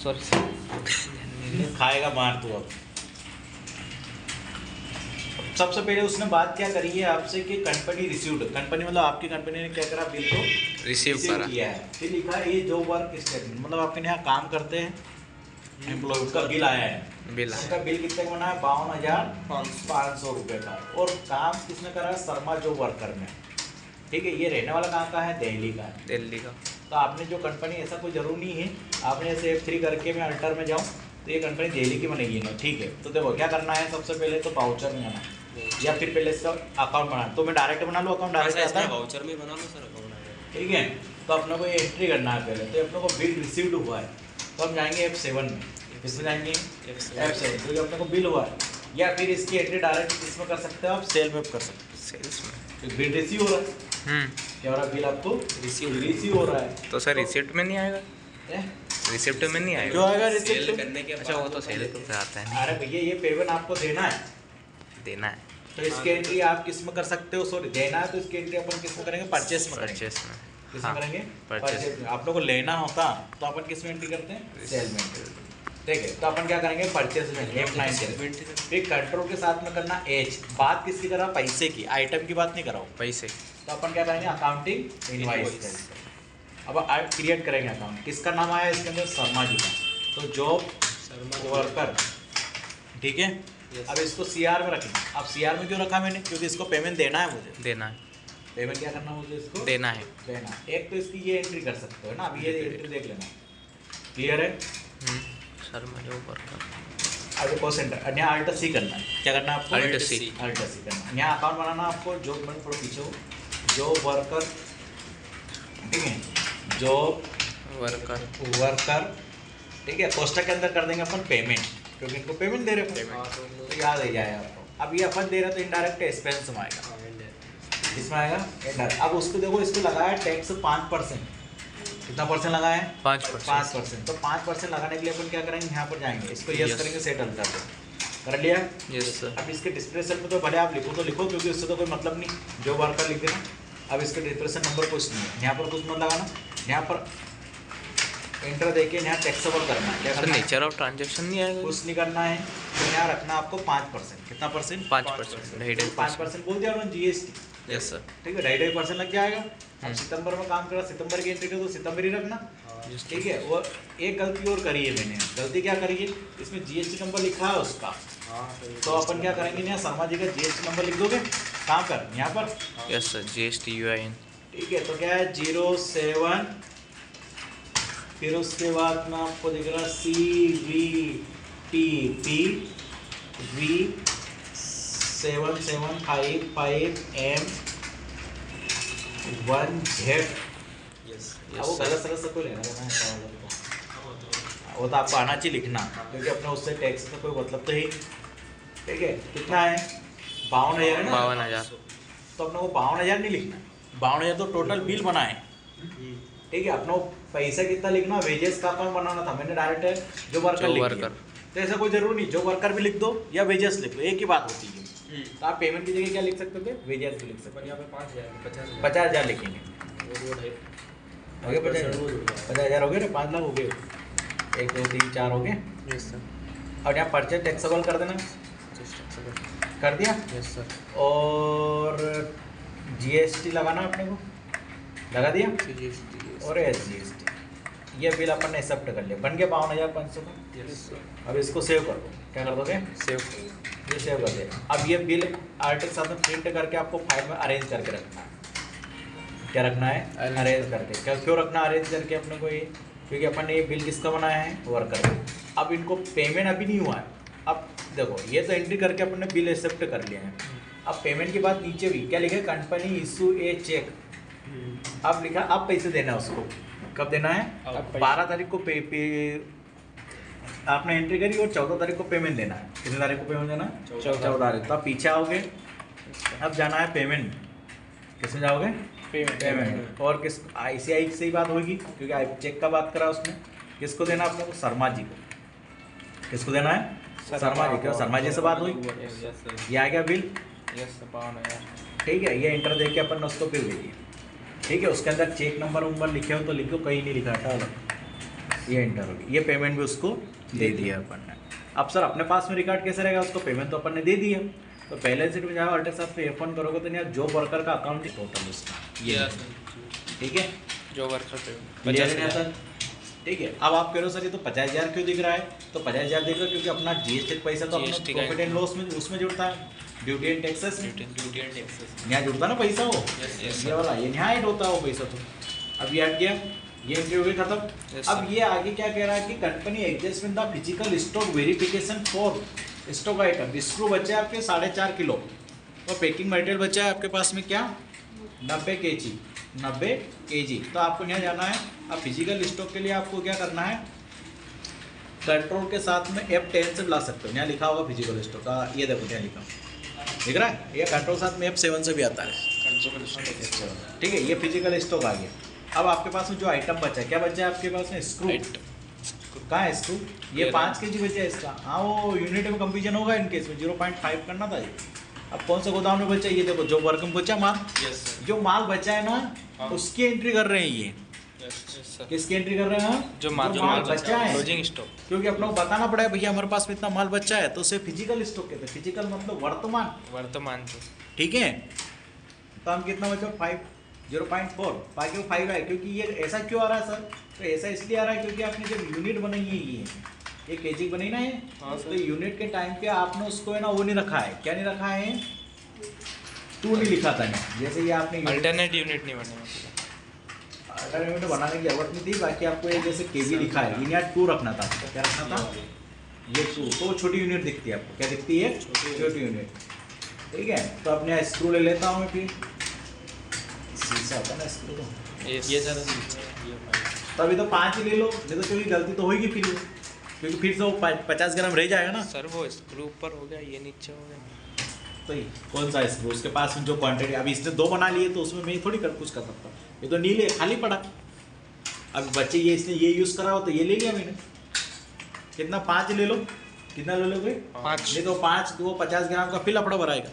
Sorry खाएगा मार तू। अब सबसे पहले उसने बात क्या करी है आपसे कि कंपनी रिसीव्ड, कंपनी मतलब आपकी कंपनी ने क्या करा, बिल को रिसीव किया है। फिर लिखा है ये जॉब वर्क स्टेटमेंट, मतलब आपके यहाँ काम करते हैं एम्प्लॉय, उसका बिल आया है। बिल उनका बिल कितने का बना है, 52,500 रुपये का। और काम किसने करा है, शर्मा जॉब वर्कर में। ठीक है, ये रहने वाला कहाँ का है, दिल्ली का है। दिल्ली का। तो आपने जो कंपनी, ऐसा कोई जरूर नहीं है आपने जैसे F3 करके मैं अल्टर में जाऊँ तो ये कंपनी दिल्ली की बनेगी ना। ठीक है, तो देखो क्या करना है, सबसे पहले तो वाउचर में आना या फिर पहले इसका अकाउंट बनाना। तो मैं डायरेक्ट बना लूँ अकाउंट, डायरेक्ट आता है वाउचर में बना लो सर अकाउंट। ठीक है, तो अपने को ये एंट्री करना है पहले। तो अपने को बिल रिसीव्ड हुआ है तो हम जाएंगे F7 में। इसमें जाएंगे F7, क्योंकि अपने को बिल हुआ है। या फिर इसकी एंट्री डायरेक्ट इसमें कर सकते हो आप, सेल में कर सकते हो। सेल्स में तो बिल रिसीव हो रहा है, क्या हो रहा है, बिल आपको रिसीव हो रहा है। तो सर रिसिप्ट में नहीं आएगा, रिसिप्ट में नहीं आएगा। क्यों आएगा रिसिप्ट करने के? अच्छा वो तो सेल पे आता है। अरे भैया ये पेमेंट आपको देना है, देना है तो इसकी एंट्री आप किस में कर सकते हो, सॉरी देना है तो इसकी एंट्री अपन किस में करेंगे, परचेस में। परचेस में किस में करेंगे, परचेस में। आप लोग को लेना होता तो अपन किस में एंट्री करते हैं, सेल में। ठीक है, तो अपन क्या करेंगे, परचेस में F9 फिर कंट्रोल के साथ में करना H। बात किसकी करा, पैसे की, आइटम की बात नहीं कराओ, पैसे। तो अपन क्या करेंगे, अकाउंटिंग इनवॉइस। अब क्रिएट करेंगे अकाउंट, किसका नाम आया इसके अंदर, शर्मा जी का। तो जॉब वर्कर, ठीक है। अब इसको CR में रखेंगे। अब CR में क्यों रखा मैंने, क्योंकि इसको पेमेंट देना है मुझे, देना है, पेमेंट क्या करना मुझे, इसको देना है। देना। एक तो इसकी ये एंट्री कर सकते हो ना, अब ये एंट्री देख लेना, क्लियर है। सर मैं जो वर्कर अब कॉस्ट सेंटर यहाँ Alt C करना है, क्या करना है आपको, Alt C करना है। यहाँ अकाउंट बनाना आपको, जॉब में थोड़ा पीछे हो, जॉब वर्कर, ठीक है, जॉब वर्कर, ठीक है। कोष्टक के अंदर कर देंगे अपन पेमेंट, क्योंकि इनको पेमेंट दे रहे हैं, तो याद आ जाए आपको। अब ये अपन दे रहे हैं तो इनडायरेक्ट एक्सपेंस में आएगा, इसमें आएगा इनडायरेक्ट। अब उसको देखो, इसको लगाया टैक्स 5%, कितना परसेंट लगाया है, 5%। तो 5% लगाने के लिए अपन क्या करेंगे, यहाँ पर जाएंगे, इसको यस करेंगे, सेटल कर दो, कर लिया। Yes sir. अब इसके डिस्क्रिप्शन में तो भले आप लिखो तो लिखो, क्योंकि उससे तो कोई मतलब नहीं, जो वर्कर लिख देना। अब इसके डिस्क्रिप्शन नंबर कुछ नहीं है, यहाँ पर कुछ मत लगाना, यहाँ पर एंटर देके यहाँ टैक्सेबल करना है, क्या करना है, नेचर ऑफ ट्रांजेक्शन नहीं आएगा, कुछ नहीं करना है। तो यहाँ रखना आपको 5%, कितना परसेंट, 5%, 5% बोल दिया उन्होंने GST। Yes sir. ठीक है, 2.5% लग जाएगा। अब सितंबर में काम करा, सितंबर की एंट्री तो सितंबर ही रखना, ठीक है। और एक गलती और करी है मैंने, गलती क्या करी है, इसमें GST नंबर लिखा है उसका, तो अपन क्या करेंगे, यहाँ शर्मा जी का GST नंबर लिख दोगे कहाँ पर, यहाँ पर, यस सर, GST UIN, ठीक है। तो क्या है 07, फिर उसके बाद में आपको दिख रहा CVTP V775M1Z। अब वो गलत सलत से कोई लेना देना है, वो तो आपको आना चाहिए लिखना, क्योंकि अपने उससे टैक्स का कोई मतलब तो ही। ठीक है, कितना है, 52,000 है ना, 52,000। तो अपने को 52,000 नहीं लिखना, 52,000 तो टोटल बिल बना है। ठीक है, अपना पैसा कितना लिखना, वेजेस का अकाउंट बनाना था, मैंने डायरेक्ट जो वर्कर लिख दिया। तो ऐसा कोई जरूरी नहीं, जो वर्कर भी लिख दो या वेजेस लिख दो, एक ही बात होती है। तो आप पेमेंट की जगह क्या लिख सकते हो, वेजेस भी लिख सकते हो। यहाँ पे 50,000 लिखेंगे, हो गए 50,000 हो गए ना, 5 लाख हो गए, 1 2 3 4 हो गए। Yes sir. और यहाँ परचेज टैक्सेबल कर देना, कर दिया। Yes sir. और GST लगाना अपने को, लगा दिया, और SGST। ये बिल अपन ने एक्सेप्ट कर लिया, बन गया 52,500 का। Yes sir. अब इसको सेव कर दो, क्या कर दोगे, सेव, ये सेव कर दे। अब ये बिल आर्टिक साथ में प्रिंट करके आपको फाइल में अरेंज करके रखना है, क्या रखना है, अरेंज करके। क्या क्यों रखना अरेंज करके अपने को, ये क्योंकि अपन ने ये बिल किसका बनाया है, वर्कर का। अब इनको पेमेंट अभी नहीं हुआ है, अब देखो ये तो एंट्री करके अपन ने बिल एक्सेप्ट कर लिया है। अब पेमेंट के बाद नीचे भी क्या लिखा है, कंपनी इशू ए चेक। अब लिखा, अब पैसे देना है उसको, कब देना है, 12 तारीख को आपने एंट्री करी और 14 तारीख को पेमेंट देना है। कितनी तारीख को पेमेंट देना है, 14 तारीख। तो आप पीछे आओगे, अब जाना है पेमेंट, किसमें जाओगे, पेमेंट। और किस, ICI से ही बात होगी, क्योंकि चेक का बात करा उसने। किसको देना आपने को, शर्मा जी को। किसको देना है, शर्मा जी को। शर्मा जी से बात हुई, ये आ गया बिल। ठीक है, ये एंटर देके अपन ने उसको बिल दे दिया। ठीक है, उसके अंदर चेक नंबर लिखे हो तो लिखो, कहीं नहीं लिखा था, ये एंटर होगी, ये पेमेंट भी उसको दे दिया अपन ने। अब सर अपने पास में रिकॉर्ड कैसे रहेगा, उसको पेमेंट तो अपन ने दे दिया, तो पहले से जब अल्टेक्स साहब पे F1 करोगे तो यहाँ जॉब वर्कर का अकाउंट टोटल उसका ये, ठीक है, जो वर्कर क्लियर है सर, ठीक है। अब आप कह रहे हो सर ये तो 50,000 क्यों दिख रहा है, तो 50,000 दिख रहा है क्योंकि अपना जीएसटी पैसा तो अपना GST प्रॉफिट एंड लॉस में उसमें जुड़ता है, ड्यूटी एंड टैक्सेस यहाँ जुड़ता है ना पैसा वो, ये वाला ये यहाँ ऐड होता है वो पैसा, तो अब ये हट गया, ये एंट्री हो गई खत्म। अब ये आगे क्या कह रहा है कि company exist with the physical stock verification for stock item, screw बचे आपके 4.5 किलो, और पैकिंग मटेरियल बचा है आपके पास में क्या 90 kg, तो आपको यहाँ जाना है। अब फिजिकल स्टॉक के लिए आपको क्या करना है, कंट्रोल के साथ में F10 से बुला सकते हो, यहाँ लिखा होगा फिजिकल स्टॉक का, ये देखो यहाँ लिखा दिख रहा है, ये कंट्रोल साथ में F7 से भी आता है, ठीक है, ये फिजिकल स्टॉक आ गया। अब आपके पास में जो आइटम बचा है, क्या बचा है आपके पास में, स्क्रू, कहाँ है स्क्रू, ये 5 kg बचा है इसका, हाँ वो यूनिट में कंफ्यूजन होगा इनके, इसमें 0.5 करना था ये। अब कौन सा गोदाम में बचा है, ये देखो जो वर्क में बचा माल, जो माल बचा है ना उसकी एंट्री कर रहे हैं ये, किसकी एंट्री कर रहे हैं, जो माल बचा है, क्लोजिंग स्टॉक, क्योंकि अपने को बताना पड़ा है भैया हमारे पास में इतना माल बचा है, तो उसे फिजिकल स्टॉक कहते हैं, फिजिकल मतलब वर्तमान, ठीक है। तो हम कितना बचा 0.4, बाकी वो 5 है, क्योंकि ये ऐसा क्यों आ रहा है सर, तो ऐसा इसलिए आ रहा है क्योंकि आपने जब यूनिट बनाई है ये केजी बनी ना ये, तो यूनिट के टाइम पे आपने उसको है ना वो नहीं रखा है, क्या नहीं रखा है, 2 नहीं लिखा था ना, जैसे ये आपने अल्टरनेट यूनिट नहीं बनेगा, अल्टरनेट बनाने की जरूरत नहीं थी, बाकी आपको ये जैसे केवी लिखा है, इन यहाँ 2 रखना था, क्या रखना था, ये 2, तो छोटी यूनिट दिखती है आपको, क्या दिखती है, छोटी यूनिट, ठीक है। तो अपने स्क्रू ले लेता हूँ मैं, फिर शीशा होता है ना स्क्रू को, ये सर तो अभी तो 5 ही ले लो, नहीं तो क्योंकि गलती तो होगी फिर, क्योंकि फिर से वो 50 ग्राम रह जाएगा ना सर, वो स्क्रू ऊपर हो गया, ये नीचे हो गया, तो ये कौन सा स्क्रू, उसके पास में जो क्वांटिटी, अभी इसने 2 बना लिए तो उसमें मैं थोड़ी कुछ कर सकता, ये तो नीले खाली पड़ा, अब बच्चे ये इसने ये यूज़ करा हो तो ये ले लिया मैंने, कितना 5 ले लो, कितना ले लोगे 5, नहीं तो 5 वो 50 ग्राम का फिर लपड़ा भराएगा,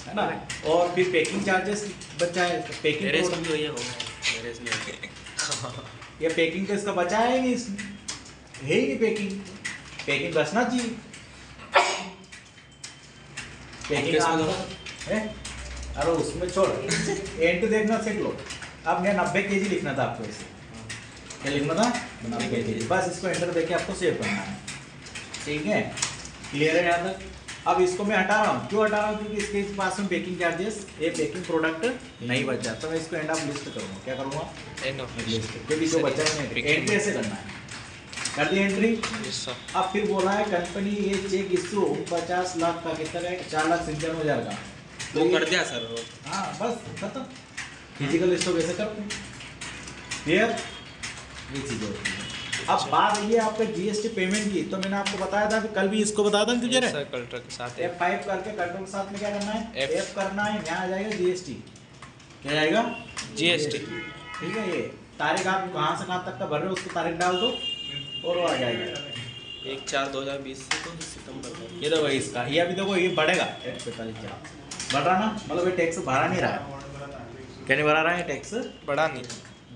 है ना। और फिर पैकिंग चार्जेस बचा है, पैकिंग ये पैकिंग तो इसका बचा है नहीं, इसमें है ही नहीं, पैकिंग बचना चाहिए, पैकिंग है, अरे उसमें छोड़, एंड देखना सीख लो। अब मैं 90 kg लिखना था आपको, इसे क्या लिखना था 90 kg, बस इसको एंटर देके आपको सेव करना है, ठीक है, क्लियर है यहाँ तक। अब इसको मैं हटा रहा हूँ, क्यों हटा रहा हूँ, क्योंकि इसके पास में पैकिंग चार्जेस, ये पैकिंग प्रोडक्ट नहीं बचा, तो मैं इसको एंड ऑफ लिस्ट करूँगा, क्या करूँगा, एंड ऑफ लिस्ट, क्योंकि जो बचा है एंट्री ऐसे करना है, कर दी एंट्री। अब फिर बोला है कंपनी ये चेक इशू 50 लाख का, कितना है 4,97,000 का, वो कर दिया सर, हाँ बस खत्म, फिजिकल स्टॉक ऐसे करते हैं, क्लियर, ये चीज़ें होती है। अब बात ये आपका जीएसटी पेमेंट की, तो मैंने आपको बताया था, कल भी इसको बताया था तुझे रे, कल्टर के साथ F5 करके कंट्रोल के साथ में क्या करना है, F करना है, यहाँ आ जाएगा जीएसटी, क्या आएगा जीएसटी, ठीक है। ये तारीख आप कहाँ से कहाँ तक का भर रहे हो उसको तारीख डाल दो और वो आ जाएगा 1/4/2020 से तो सितंबर, ये देखो इसका, ये अभी देखो ये बढ़ेगा 45 बढ़ रहा ना, मतलब ये टैक्स भरा नहीं रहा है, क्या नहीं भरा रहा है, टैक्स बड़ा नहीं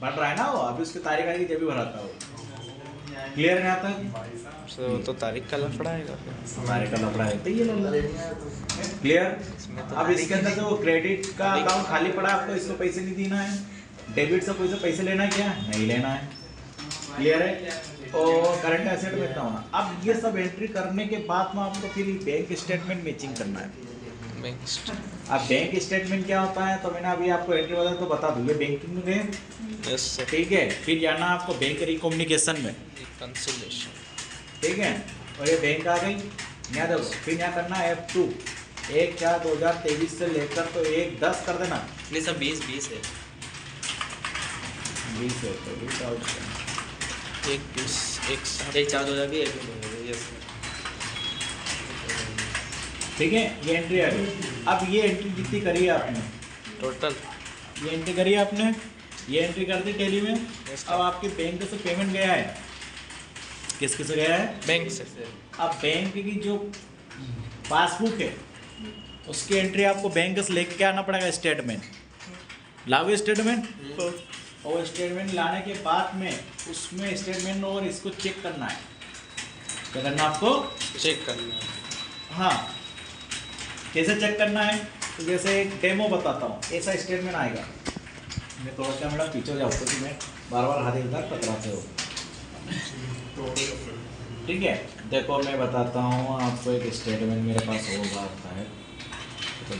बढ़ रहा है ना, वो अभी उसकी तारीख आएगी जब भी भराता है वो, क्लियर है यहाँ तक, तो तारीख का लफड़ा आएगा, हमारे का लफड़ा है तो ये क्लियर। अब इसके अंदर जो क्रेडिट का अकाउंट खाली पड़ा है, आपको इसको पैसे नहीं देना है, डेबिट से कोई से पैसे लेना है क्या, नहीं लेना है, क्लियर है। और करंट एसेट में इतना होना। अब ये सब एंट्री करने के बाद में आपको फिर बैंक स्टेटमेंट मैचिंग करना है। अब बैंक स्टेटमेंट क्या होता है, तो मैंने अभी आपको एंट्री बताया तो बता दूँ, ये बैंकिंग में गए, ठीक है, फिर जाना आपको बैंक रिकम्युनिकेशन में, ठीक है, और ये बैंक आ गई, यहाँ देखो, फिर यहाँ करना है F2, 1/4/2023 से लेकर तो 1/10 कर देना, नहीं सर 20 है, 20 है तो 20 आउट 1/4/2020 ठीक है, ये एंट्री आ गई। अब ये एंट्री जितनी करी है आपने टोटल, ये एंट्री करी है आपने, ये एंट्री कर दी टैली में। अब आपके बैंक से पेमेंट गया है, किसके से गया है, बैंक से। अब बैंक की जो पासबुक है उसकी एंट्री आपको बैंक से लेके आना पड़ेगा, स्टेटमेंट लागू स्टेटमेंट, और स्टेटमेंट लाने के बाद में उसमें स्टेटमेंट और इसको चेक करना है। क्या करना आपको? चेक करना है। हाँ, कैसे चेक करना है? तो जैसे एक डेमो बताता हूँ, ऐसा स्टेटमेंट आएगा। मैं थोड़ा सा मेरा पीछे जाऊँ क्योंकि मैं बार बार हाथ इधर टकराते हो। ठीक है, देखो मैं बताता हूँ आपको, एक स्टेटमेंट मेरे पास होगा है तो